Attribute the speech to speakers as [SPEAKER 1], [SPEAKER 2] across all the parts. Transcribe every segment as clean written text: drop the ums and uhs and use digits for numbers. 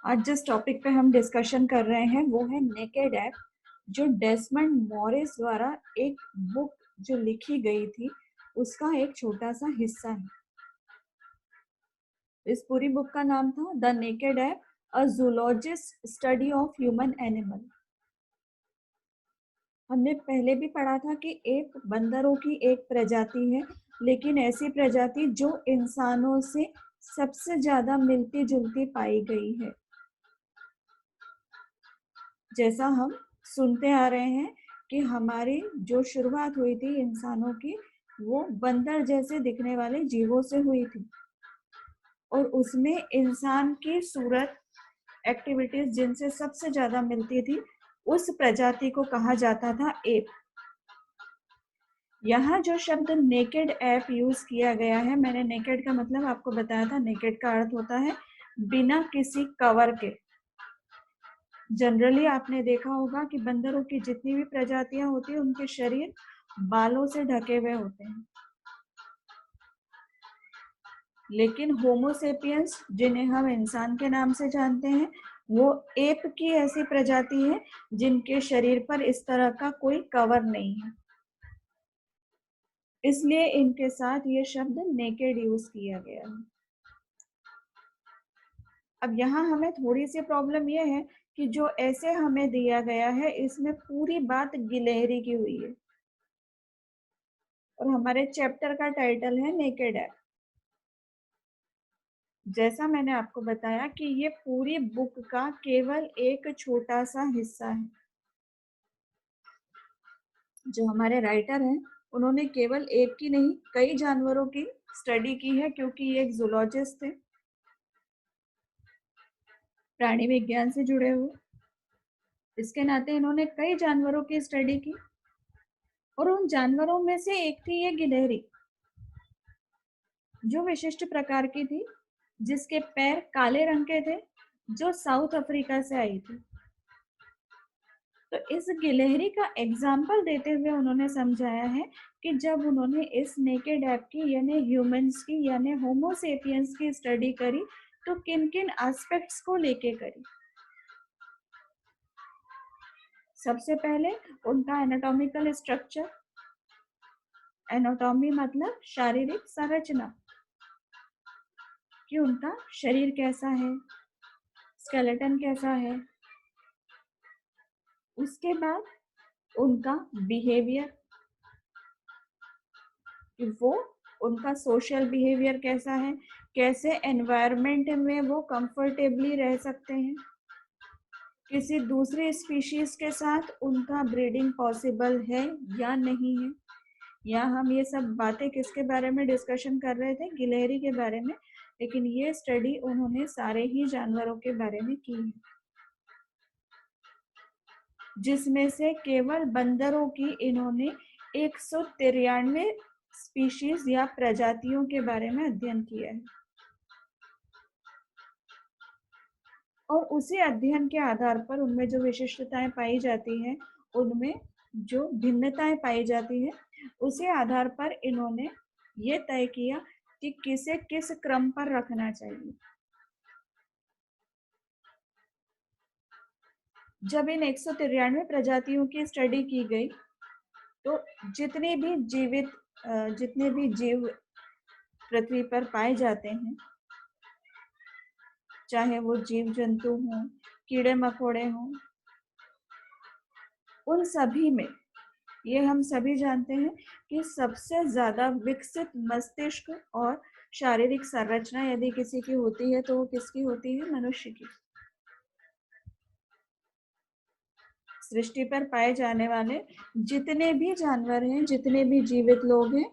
[SPEAKER 1] आज जिस टॉपिक पे हम डिस्कशन कर रहे हैं वो है नेकेड ऐप, जो डेसमंड मॉरिस द्वारा एक बुक जो लिखी गई थी उसका एक छोटा सा हिस्सा है। इस पूरी बुक का नाम था the naked app, a zoologist study of human animal. हमने पहले भी पढ़ा था कि एप बंदरों की एक प्रजाति है, लेकिन ऐसी प्रजाति जो इंसानों से सबसे ज्यादा मिलती जुलती पाई गई है। जैसा हम सुनते आ रहे हैं कि हमारी जो शुरुआत हुई थी इंसानों की, वो बंदर जैसे दिखने वाले जीवों से हुई थी, और उसमें इंसान की सूरत, एक्टिविटीज जिनसे सबसे ज्यादा मिलती थी, उस प्रजाति को कहा जाता था एप। यहाँ जो शब्द नेकेड ऐप यूज किया गया है, मैंने नेकेड का मतलब आपको बताया था। नेकेड का अर्थ होता है बिना किसी कवर के। जनरली आपने देखा होगा कि बंदरों की जितनी भी प्रजातियां होती है उनके शरीर बालों से ढके हुए होते हैं, लेकिन होमोसेपियंस, जिन्हें हम इंसान के नाम से जानते हैं, वो एप की ऐसी प्रजाति है जिनके शरीर पर इस तरह का कोई कवर नहीं है, इसलिए इनके साथ ये शब्द नेकेड यूज किया गया है। अब यहाँ हमें थोड़ी सी प्रॉब्लम ये है कि जो ऐसे हमें दिया गया है इसमें पूरी बात गिलहरी की हुई है, और हमारे चैप्टर का टाइटल है नेकेड ऐप। जैसा मैंने आपको बताया कि ये पूरी बुक का केवल एक छोटा सा हिस्सा है। जो हमारे राइटर हैं उन्होंने केवल एक की नहीं, कई जानवरों की स्टडी की है, क्योंकि ये एक जूलॉजिस्ट थे, प्राणी विज्ञान से जुड़े हुए। इसके नाते इन्होंने कई जानवरों की स्टडी की, और उन जानवरों में से एक थी ये गिलहरी, जो विशिष्ट प्रकार की थी, जिसके पैर काले रंग के थे, जो साउथ अफ्रीका से आई थी। तो इस गिलहरी का एग्जाम्पल देते हुए उन्होंने समझाया है कि जब उन्होंने इस नेकेड ऐप की यानी ह्यूमंस की यानी होमोसेपियंस की स्टडी करी, तो किन किन एस्पेक्ट्स को लेके करी। सबसे पहले उनका एनाटॉमिकल स्ट्रक्चर। एनाटॉमी मतलब शारीरिक संरचना, कि उनका शरीर कैसा है, स्केलेटन कैसा है। उसके बाद उनका बिहेवियर, कि वो उनका सोशल बिहेवियर कैसा है, कैसे एनवायरनमेंट में वो कंफर्टेबली रह सकते हैं, किसी दूसरे स्पीशीज के साथ उनका ब्रीडिंग पॉसिबल है या नहीं है। या हम ये सब बातें किसके बारे में डिस्कशन कर रहे थे, गिलहरी के बारे में, लेकिन ये स्टडी उन्होंने सारे ही जानवरों के बारे में की है, जिसमें से केवल बंदरों की इन्होंने 193 स्पीशीज या प्रजातियों के बारे में अध्ययन किया है। और उसी अध्ययन के आधार पर उनमें जो विशिष्टताएं पाई जाती हैं, उनमें जो भिन्नताएं पाई जाती हैं, उसी आधार पर इन्होंने ये तय किया कि किसे किस क्रम पर रखना चाहिए। जब इन 193 प्रजातियों की स्टडी की गई, तो जितने भी जीव पृथ्वी पर पाए जाते हैं, चाहे वो जीव जंतु हों, कीड़े मकोड़े हों, उन सभी में ये हम सभी जानते हैं कि सबसे ज्यादा विकसित मस्तिष्क और शारीरिक संरचना यदि किसी की होती है तो वो किसकी होती है, मनुष्य की। सृष्टि पर पाए जाने वाले जितने भी जानवर हैं, जितने भी जीवित लोग हैं,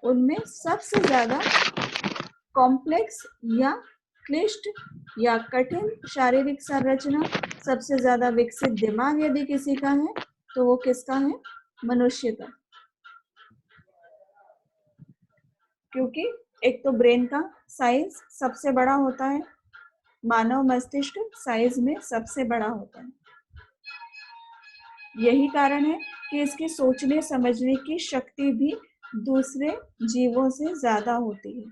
[SPEAKER 1] उनमें सबसे ज्यादा कॉम्प्लेक्स या क्लिष्ट या कठिन शारीरिक संरचना, सबसे ज्यादा विकसित दिमाग यदि किसी का है तो वो किसका है, मनुष्य का। क्योंकि एक तो ब्रेन का साइज सबसे बड़ा होता है, मानव मस्तिष्क साइज में सबसे बड़ा होता है। यही कारण है कि इसकी सोचने समझने की शक्ति भी दूसरे जीवों से ज्यादा होती है।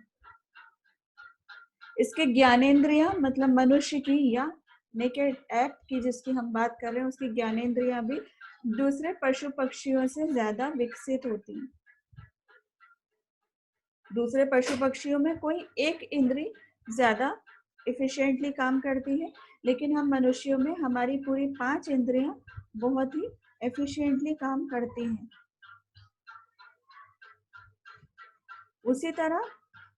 [SPEAKER 1] इसके ज्ञानेंद्रियां मतलब मनुष्य की या नेकेड ऐप की जिसकी हम बात कर रहे हैं, उसकी ज्ञानेंद्रियां भी दूसरे पशु पक्षियों से ज्यादा विकसित होती हैं। दूसरे पशु पक्षियों में कोई एक इंद्री ज्यादा इफिशिएंटली काम करती है, लेकिन हम मनुष्यों में हमारी पूरी 5 इंद्रियां बहुत ही एफिशिएंटली काम करती हैं। उसी तरह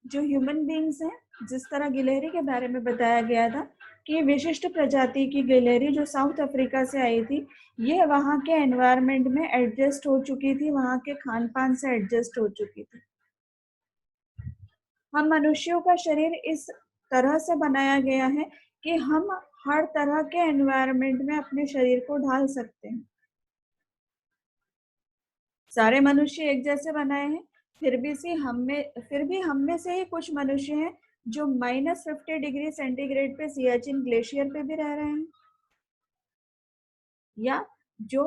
[SPEAKER 1] जो ह्यूमन बींग्स हैं, जिस तरह गिलहरी के बारे में बताया गया था कि विशिष्ट प्रजाति की गिलहरी जो साउथ अफ्रीका से आई थी, ये वहाँ के एनवायरनमेंट में एडजस्ट हो चुकी थी, वहाँ के खान पान से एडजस्ट हो चुकी थी। हम मनुष्यों का शरीर इस तरह से बनाया गया है कि हम हर तरह के एनवायरनमेंट में अपने शरीर को ढाल सकते हैं। सारे मनुष्य एक जैसे बनाए हैं, फिर भी हम में से ही कुछ मनुष्य हैं जो -50 डिग्री सेंटीग्रेड पे सियाचिन ग्लेशियर पे भी रह रहे हैं, या जो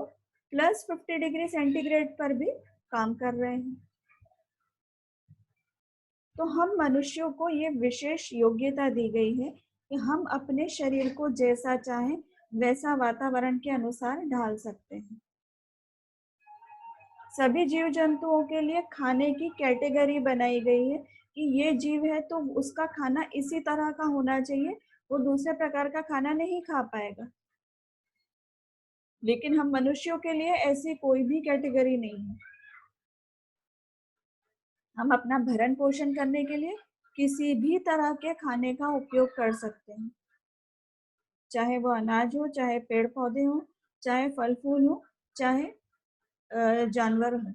[SPEAKER 1] +50 डिग्री सेंटीग्रेड पर भी काम कर रहे हैं। तो हम मनुष्यों को ये विशेष योग्यता दी गई है कि हम अपने शरीर को जैसा चाहें वैसा वातावरण के अनुसार ढाल सकते हैं। सभी जीव जंतुओं के लिए खाने की कैटेगरी बनाई गई है कि ये जीव है तो उसका खाना इसी तरह का होना चाहिए, वो दूसरे प्रकार का खाना नहीं खा पाएगा। लेकिन हम मनुष्यों के लिए ऐसी कोई भी कैटेगरी नहीं है। हम अपना भरण पोषण करने के लिए किसी भी तरह के खाने का उपयोग कर सकते हैं, चाहे वो अनाज हो, चाहे पेड़ पौधे हो, चाहे फल फूल हो, चाहे जानवर हो,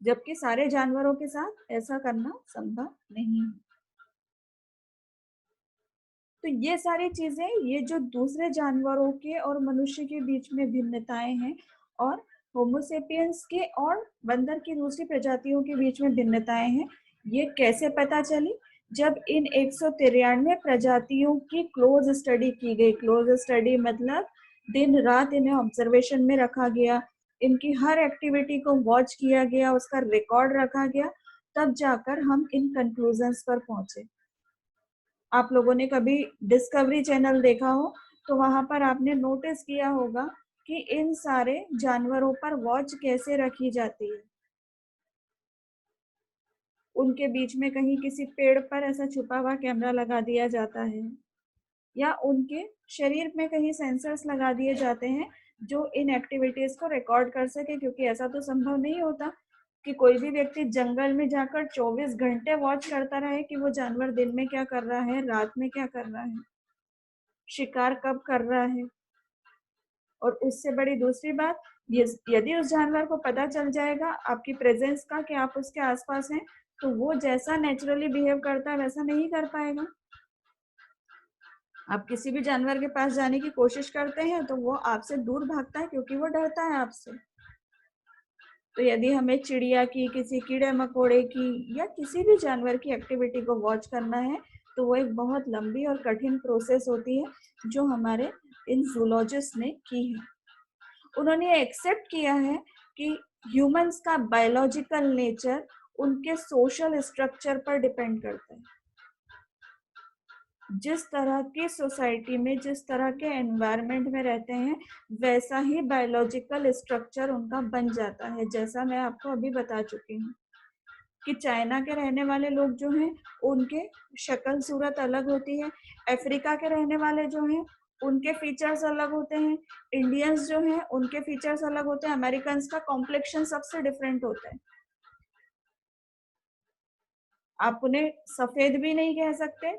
[SPEAKER 1] जबकि सारे जानवरों के साथ ऐसा करना संभव नहीं है। तो ये सारी चीजें, ये जो दूसरे जानवरों के और मनुष्य के बीच में भिन्नताएं हैं, और होमोसेपियंस के और बंदर की दूसरी प्रजातियों के बीच में भिन्नताएं हैं, ये कैसे पता चली? जब इन 193 प्रजातियों की क्लोज स्टडी की गई। क्लोज स्टडी मतलब दिन रात इन्हें ऑब्जर्वेशन में रखा गया, इनकी हर एक्टिविटी को वॉच किया गया, उसका रिकॉर्ड रखा गया, तब जाकर हम इन कंक्लूजन्स पर पहुंचे। आप लोगों ने कभी डिस्कवरी चैनल देखा हो तो वहां पर आपने नोटिस किया होगा कि इन सारे जानवरों पर वॉच कैसे रखी जाती है। उनके बीच में कहीं किसी पेड़ पर ऐसा छुपा हुआ कैमरा लगा दिया जाता है, या उनके शरीर में कहीं सेंसर्स लगा दिए जाते हैं जो इन एक्टिविटीज को रिकॉर्ड कर सके, क्योंकि ऐसा तो संभव नहीं होता कि कोई भी व्यक्ति जंगल में जाकर 24 घंटे वॉच करता रहे कि वो जानवर दिन में क्या कर रहा है, रात में क्या कर रहा है, शिकार कब कर रहा है। और उससे बड़ी दूसरी बात, यदि उस जानवर को पता चल जाएगा आपकी प्रेजेंस का कि आप उसके आसपास हैं, तो वो जैसा नेचुरली बिहेव करता है वैसा नहीं कर पाएगा। आप किसी भी जानवर के पास जाने की कोशिश करते हैं तो वो आपसे दूर भागता है, क्योंकि वो डरता है आपसे। तो यदि हमें चिड़िया की, किसी कीड़े मकोड़े की, या किसी भी जानवर की एक्टिविटी को वॉच करना है, तो वो एक बहुत लंबी और कठिन प्रोसेस होती है जो हमारे इन जूलॉजिस्ट ने की है। उन्होंने एक्सेप्ट किया है कि ह्यूमंस का बायोलॉजिकल नेचर उनके सोशल स्ट्रक्चर पर डिपेंड करता है। जिस तरह की सोसाइटी में, जिस तरह के एनवायरनमेंट में रहते हैं, वैसा ही बायोलॉजिकल स्ट्रक्चर उनका बन जाता है। जैसा मैं आपको अभी बता चुकी हूँ कि चाइना के रहने वाले लोग जो हैं उनके शक्ल सूरत अलग होती है, अफ्रीका के रहने वाले जो हैं उनके फीचर्स अलग होते हैं, इंडियंस जो हैं उनके फीचर्स अलग होते हैं, अमेरिकन का कॉम्प्लेक्शन सबसे डिफरेंट होता है। आप उन्हें सफेद भी नहीं कह सकते,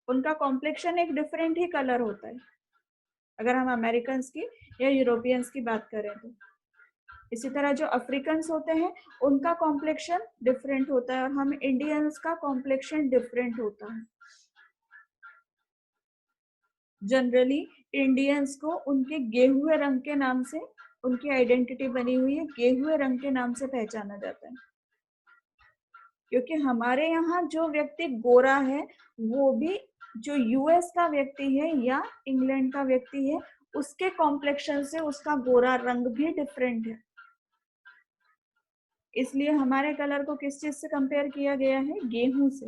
[SPEAKER 1] उनका कॉम्प्लेक्शन एक डिफरेंट ही कलर होता है अगर हम अमेरिकन की या यूरोपियंस की बात करें तो। इसी तरह जो अफ्रीकन होते हैं उनका कॉम्प्लेक्शन डिफरेंट होता है, और हम इंडियंस का कॉम्प्लेक्शन डिफरेंट होता है। जनरली इंडियंस को उनके गेहुए रंग के नाम से, उनकी आइडेंटिटी बनी हुई है, गेहुए रंग के नाम से पहचाना जाता है। क्योंकि हमारे यहाँ जो व्यक्ति गोरा है वो भी जो यूएस का व्यक्ति है या इंग्लैंड का व्यक्ति है उसके कॉम्प्लेक्शन से उसका गोरा रंग भी डिफरेंट है। इसलिए हमारे कलर को किस चीज से कंपेयर किया गया है? गेहूं से।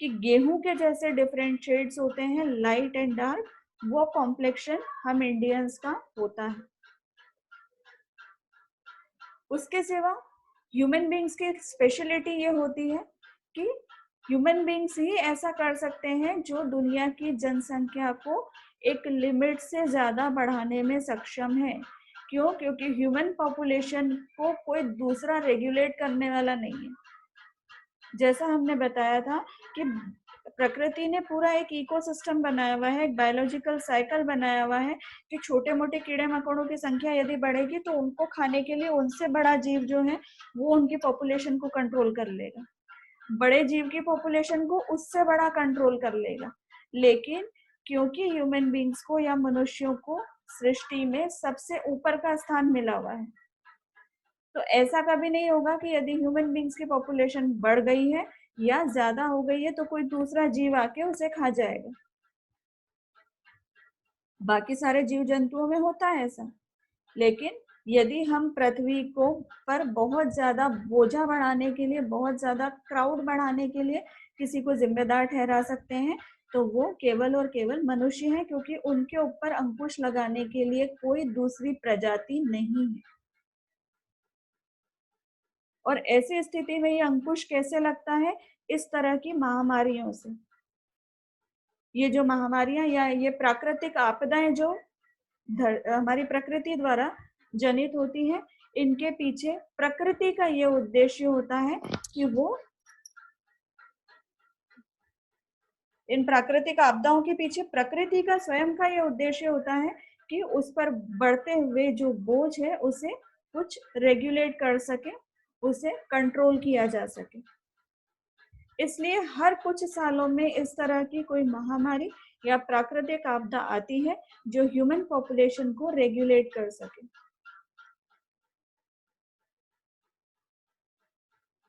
[SPEAKER 1] कि गेहूं के जैसे डिफरेंट शेड्स होते हैं, लाइट एंड डार्क, वो कॉम्प्लेक्शन हम इंडियंस का होता है। उसके सिवा ह्यूमन बींग्स की स्पेशलिटी ये होती है कि ह्यूमन बींग्स ही ऐसा कर सकते हैं जो दुनिया की जनसंख्या को एक लिमिट से ज्यादा बढ़ाने में सक्षम है। क्यों? क्योंकि ह्यूमन पॉपुलेशन को कोई दूसरा रेगुलेट करने वाला नहीं है। जैसा हमने बताया था कि प्रकृति ने पूरा एक इकोसिस्टम बनाया हुआ है, एक बायोलॉजिकल साइकिल बनाया हुआ है कि छोटे मोटे कीड़े मकोड़ों की संख्या यदि बढ़ेगी तो उनको खाने के लिए उनसे बड़ा जीव जो है वो उनकी पॉपुलेशन को कंट्रोल कर लेगा, बड़े जीव की पॉपुलेशन को उससे बड़ा कंट्रोल कर लेगा। लेकिन क्योंकि ह्यूमन बींग्स को या मनुष्यों को सृष्टि में सबसे ऊपर का स्थान मिला हुआ है, तो ऐसा कभी नहीं होगा कि यदि ह्यूमन बींग्स की पॉपुलेशन बढ़ गई है या ज्यादा हो गई है तो कोई दूसरा जीव आके उसे खा जाएगा। बाकी सारे जीव जंतुओं में होता है ऐसा। लेकिन यदि हम पृथ्वी को पर बहुत ज्यादा बोझा बढ़ाने के लिए, बहुत ज्यादा क्राउड बढ़ाने के लिए किसी को जिम्मेदार ठहरा सकते हैं तो वो केवल और केवल मनुष्य हैं, क्योंकि उनके ऊपर अंकुश लगाने के लिए कोई दूसरी प्रजाति नहीं है। और ऐसी स्थिति में ये अंकुश कैसे लगता है? इस तरह की महामारियों से। ये जो महामारियां या ये प्राकृतिक आपदाएं जो हमारी प्रकृति द्वारा जनित होती है, इनके पीछे प्रकृति का ये उद्देश्य होता है कि वो, इन प्राकृतिक आपदाओं के पीछे प्रकृति का स्वयं का ये उद्देश्य होता है कि उस पर बढ़ते हुए जो बोझ है उसे कुछ रेगुलेट कर सके, उसे कंट्रोल किया जा सके। इसलिए हर कुछ सालों में इस तरह की कोई महामारी या प्राकृतिक आपदा आती है जो ह्यूमन पॉपुलेशन को रेगुलेट कर सके।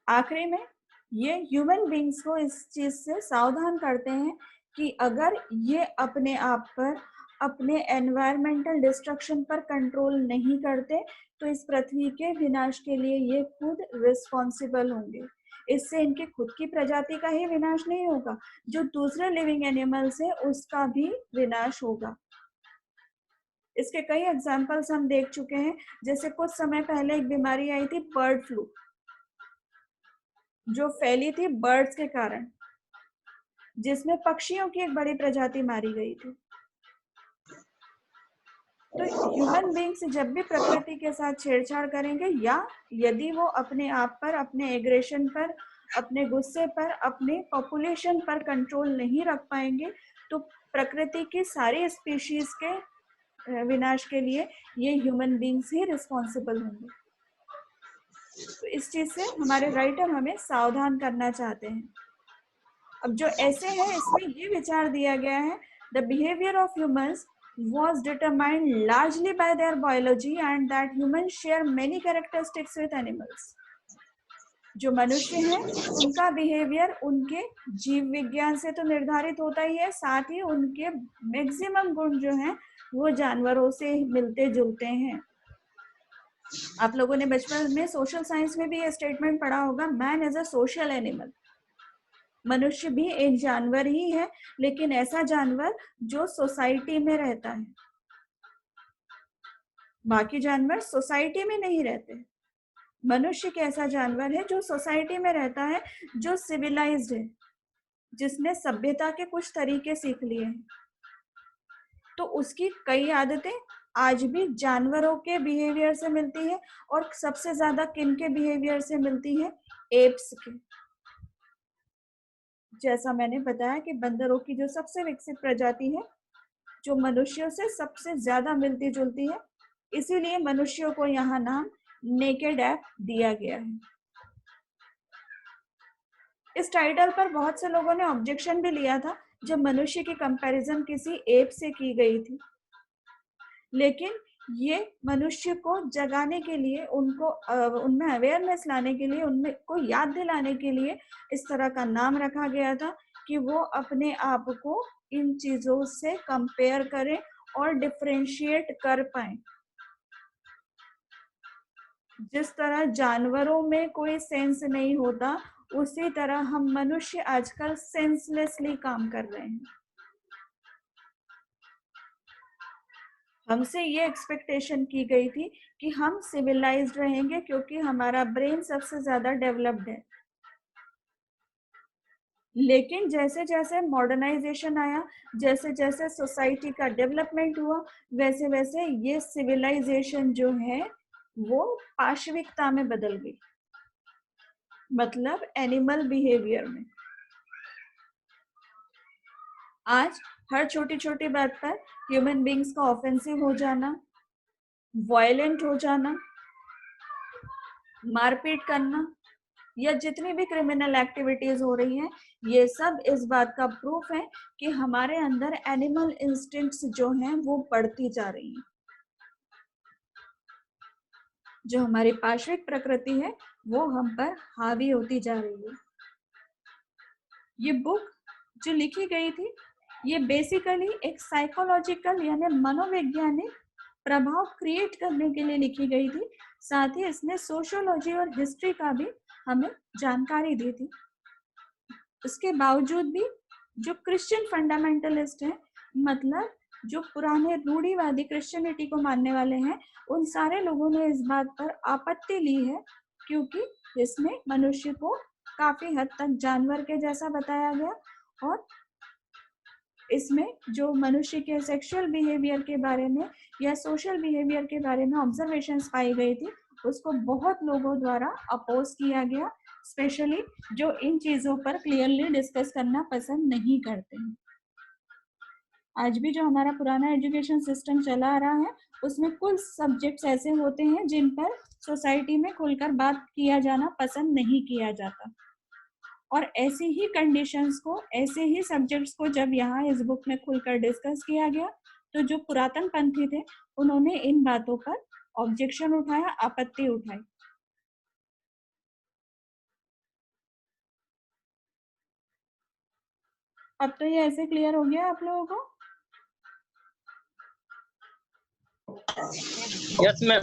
[SPEAKER 1] आखिरी में ये ह्यूमन बींग्स को इस चीज से सावधान करते हैं कि अगर ये अपने आप पर, अपने एनवायरमेंटल डिस्ट्रक्शन पर कंट्रोल नहीं करते तो इस पृथ्वी के विनाश के लिए ये खुद रिस्पॉन्सिबल होंगे। इससे इनकी खुद की प्रजाति का ही विनाश नहीं होगा, जो दूसरे लिविंग एनिमल्स है उसका भी विनाश होगा। इसके कई एग्जाम्पल्स हम देख चुके हैं। जैसे कुछ समय पहले एक बीमारी आई थी बर्ड फ्लू, जो फैली थी बर्ड्स के कारण, जिसमें पक्षियों की एक बड़ी प्रजाति मारी गई थी। तो ह्यूमन बींग्स जब भी प्रकृति के साथ छेड़छाड़ करेंगे या यदि वो अपने आप पर, अपने एग्रेशन पर, अपने गुस्से पर, अपने पॉपुलेशन पर कंट्रोल नहीं रख पाएंगे तो प्रकृति की सारी स्पीशीज के विनाश के लिए ये ह्यूमन बींग्स ही रिस्पॉन्सिबल होंगे। तो इस चीज से हमारे राइटर हमें सावधान करना चाहते हैं। अब जो ऐसे है इसमें ये विचार दिया गया है, the behaviour of humans was determined largely by their biology and that humans share many characteristics with animals. जो मनुष्य हैं उनका बिहेवियर उनके जीव विज्ञान से तो निर्धारित होता ही है, साथ ही उनके मैक्सिमम गुण जो हैं वो जानवरों से मिलते जुलते हैं। आप लोगों ने बचपन में सोशल साइंस में भी ये स्टेटमेंट पढ़ा होगा, man is a social animal. मनुष्य भी एक जानवर ही है, लेकिन ऐसा जानवर जो सोसाइटी में रहता है। बाकी जानवर सोसाइटी में नहीं रहते। मनुष्य एक ऐसा जानवर है जो सोसाइटी में रहता है, जो सिविलाइज्ड है, जिसने सभ्यता के कुछ तरीके सीख लिए हैं। तो उसकी कई आदतें आज भी जानवरों के बिहेवियर से मिलती है, और सबसे ज्यादा किन के बिहेवियर से मिलती है? एप्स के। जैसा मैंने बताया कि बंदरों की जो सबसे विकसित प्रजाति है, जो मनुष्यों से सबसे ज्यादा मिलती जुलती है, इसीलिए मनुष्यों को यहाँ नाम नेकेड एप दिया गया है। इस टाइटल पर बहुत से लोगों ने ऑब्जेक्शन भी लिया था जब मनुष्य की कंपैरिजन किसी एप से की गई थी, लेकिन ये मनुष्य को जगाने के लिए, उनको उनमें अवेयरनेस लाने के लिए, उनमें को याद दिलाने के लिए इस तरह का नाम रखा गया था कि वो अपने आप को इन चीजों से कंपेयर करें और डिफरेंशिएट कर पाए। जिस तरह जानवरों में कोई सेंस नहीं होता, उसी तरह हम मनुष्य आजकल सेंसलेसली काम कर रहे हैं। हमसे ये एक्सपेक्टेशन की गई थी कि हम सिविलाइज्ड रहेंगे क्योंकि हमारा ब्रेन सबसे ज्यादा डेवलप्ड है। लेकिन जैसे जैसे मॉडर्नाइजेशन आया, जैसे जैसे सोसाइटी का डेवलपमेंट हुआ, वैसे वैसे ये सिविलाइजेशन जो है वो पाशविकता में बदल गई, मतलब एनिमल बिहेवियर में। आज हर छोटी छोटी बात पर ह्यूमन बींग्स का ऑफेंसिव हो जाना, वायलेंट हो जाना, मारपीट करना, या जितनी भी क्रिमिनल एक्टिविटीज हो रही हैं, ये सब इस बात का प्रूफ है कि हमारे अंदर एनिमल इंस्टिंक्ट्स जो हैं वो बढ़ती जा रही हैं। जो हमारी पार्श्विक प्रकृति है वो हम पर हावी होती जा रही है। ये बुक जो लिखी गई थी ये बेसिकली एक साइकोलॉजिकल यानी मनोवैज्ञानिक प्रभाव क्रिएट करने के लिए लिखी गई थी। साथ ही इसने सोशियोलॉजी और हिस्ट्री का भी हमें जानकारी दी थी। इसके बावजूद भी जो क्रिश्चियन फंडामेंटलिस्ट हैं, मतलब जो पुराने रूढ़िवादी क्रिश्चियनिटी को मानने वाले हैं, उन सारे लोगों ने इस बात पर आपत्ति ली है क्योंकि इसमें मनुष्य को काफी हद तक जानवर के जैसा बताया गया और इसमें जो मनुष्य के सेक्सुअल बिहेवियर के बारे में या सोशल बिहेवियर के बारे में ऑब्जर्वेशंस पाई गई थी, उसको बहुत लोगों द्वारा अपोज किया गया, स्पेशली जो इन चीजों पर क्लियरली डिस्कस करना पसंद नहीं करते हैं। आज भी जो हमारा पुराना एजुकेशन सिस्टम चला आ रहा है उसमें कुछ सब्जेक्ट्स ऐसे होते हैं जिन पर सोसाइटी में खुलकर बात किया जाना पसंद नहीं किया जाता, और ऐसी ही कंडीशंस को, ऐसे ही सब्जेक्ट्स को जब यहाँ इस बुक में खुलकर डिस्कस किया गया तो जो पुरातन पंथी थे उन्होंने इन बातों पर ऑब्जेक्शन उठाया, आपत्ति उठाई। अब तो ये ऐसे क्लियर हो गया आप लोगों को?
[SPEAKER 2] Yes ma'am.